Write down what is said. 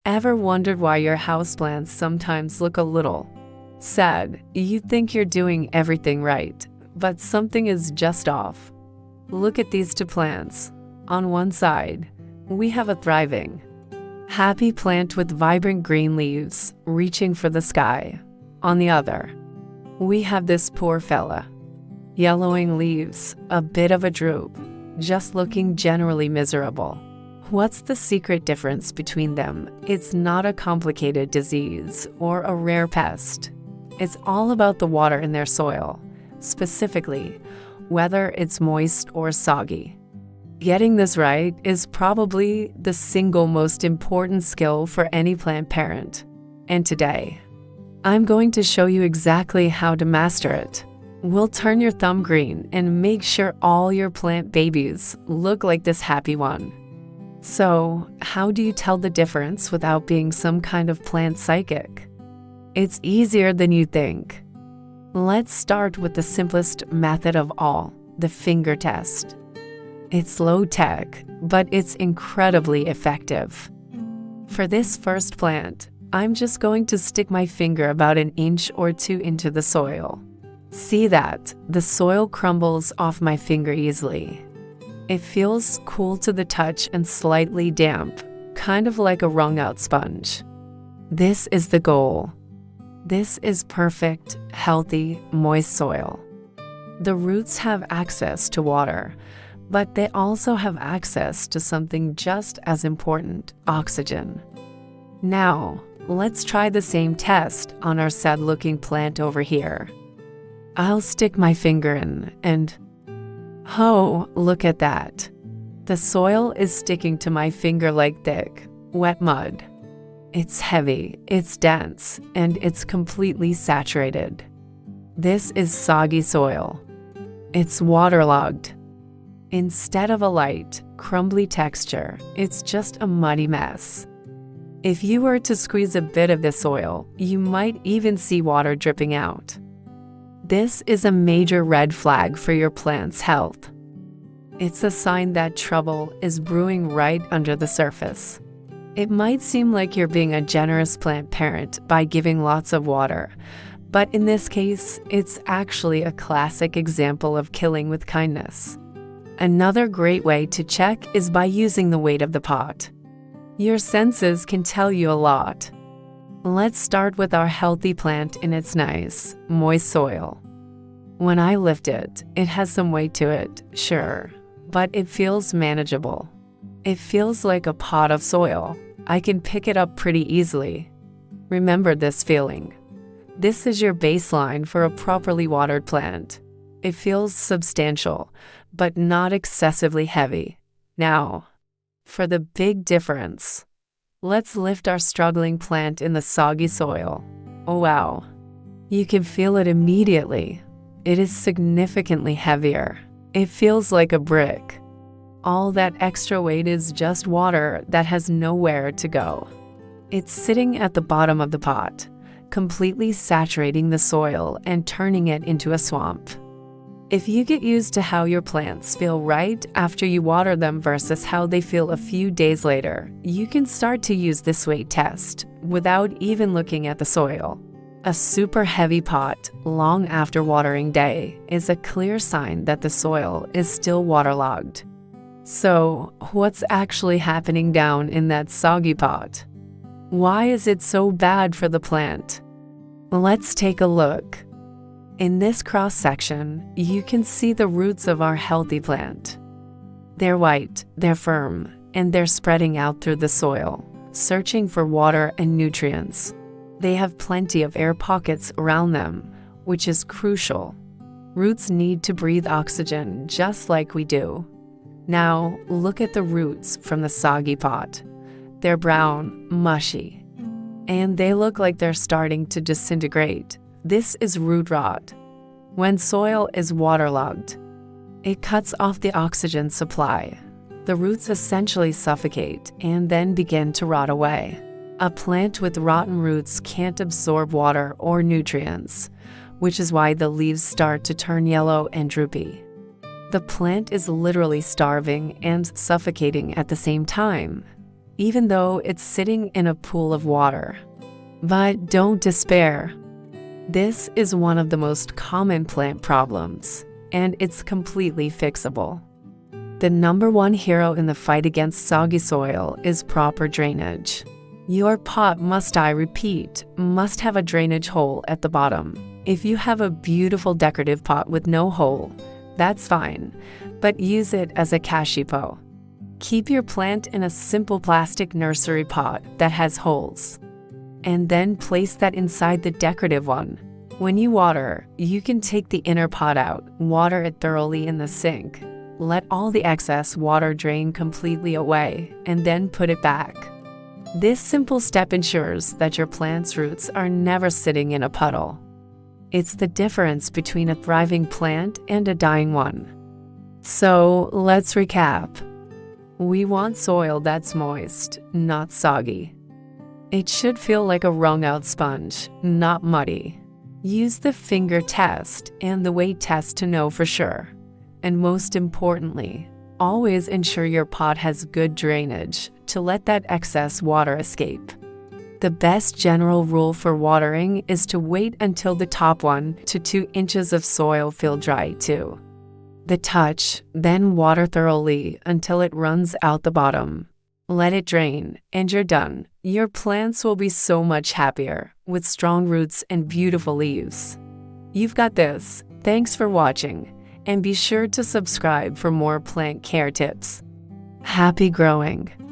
Ever wondered why your houseplants sometimes look a little sad? You think you're doing everything right, but something is just off. Look at these two plants. On one side, we have a thriving, happy plant with vibrant green leaves reaching for the sky. On the other, we have this poor fella. Yellowing leaves, a bit of a droop, just looking generally miserable. What's the secret difference between them? It's not a complicated disease or a rare pest. It's all about the water in their soil, specifically, whether it's moist or soggy. Getting this right is probably the single most important skill for any plant parent. And today, I'm going to show you exactly how to master it. We'll turn your thumb green and make sure all your plant babies look like this happy one. So, how do you tell the difference without being some kind of plant psychic? It's easier than you think. Let's start with the simplest method of all, the finger test. It's low tech, but it's incredibly effective. For this first plant, I'm just going to stick my finger about an inch or two into the soil. See that? The soil crumbles off my finger easily. It feels cool to the touch and slightly damp, kind of like a wrung-out sponge. This is the goal. This is perfect, healthy, moist soil. The roots have access to water, but they also have access to something just as important, oxygen. Now, let's try the same test on our sad-looking plant over here. I'll stick my finger in and oh, look at that. The soil is sticking to my finger like thick, wet mud. It's heavy, it's dense, and it's completely saturated. This is soggy soil. It's waterlogged. Instead of a light, crumbly texture, it's just a muddy mess. If you were to squeeze a bit of this soil, you might even see water dripping out. This is a major red flag for your plant's health. It's a sign that trouble is brewing right under the surface. It might seem like you're being a generous plant parent by giving lots of water, but in this case, it's actually a classic example of killing with kindness. Another great way to check is by using the weight of the pot. Your senses can tell you a lot. Let's start with our healthy plant in its nice, moist soil. When I lift it, it has some weight to it, sure, but it feels manageable. It feels like a pot of soil. I can pick it up pretty easily. Remember this feeling. This is your baseline for a properly watered plant. It feels substantial, but not excessively heavy. Now, for the big difference. Let's lift our struggling plant in the soggy soil. Oh wow, you can feel it immediately. It is significantly heavier. It feels like a brick. All that extra weight is just water that has nowhere to go. It's sitting at the bottom of the pot, completely saturating the soil and turning it into a swamp. If you get used to how your plants feel right after you water them versus how they feel a few days later, you can start to use this weight test without even looking at the soil. A super heavy pot long after watering day is a clear sign that the soil is still waterlogged. So, what's actually happening down in that soggy pot? Why is it so bad for the plant? Let's take a look. In this cross-section, you can see the roots of our healthy plant. They're white, they're firm, and they're spreading out through the soil, searching for water and nutrients. They have plenty of air pockets around them, which is crucial. Roots need to breathe oxygen just like we do. Now, look at the roots from the soggy pot. They're brown, mushy, and they look like they're starting to disintegrate. This is root rot. When soil is waterlogged, it cuts off the oxygen supply. The roots essentially suffocate and then begin to rot away. A plant with rotten roots can't absorb water or nutrients, which is why the leaves start to turn yellow and droopy. The plant is literally starving and suffocating at the same time. even though it's sitting in a pool of water. But don't despair. This is one of the most common plant problems, and it's completely fixable. The number one hero in the fight against soggy soil is proper drainage. Your pot must, I repeat, must have a drainage hole at the bottom. If you have a beautiful decorative pot with no hole, that's fine, but use it as a kashipo. Keep your plant in a simple plastic nursery pot that has holes, and then place that inside the decorative one. When you water, you can take the inner pot out, water it thoroughly in the sink. Let all the excess water drain completely away, and then put it back. This simple step ensures that your plant's roots are never sitting in a puddle. It's the difference between a thriving plant and a dying one. So let's recap. We want soil that's moist, not soggy. It should feel like a wrung-out sponge, not muddy. Use the finger test and the weight test to know for sure. And most importantly, always ensure your pot has good drainage to let that excess water escape. The best general rule for watering is to wait until the top 1 to 2 inches of soil feel dry too. The touch, then water thoroughly until it runs out the bottom. Let it drain, and you're done. Your plants will be so much happier, with strong roots and beautiful leaves. You've got this. Thanks for watching, and be sure to subscribe for more plant care tips. Happy growing!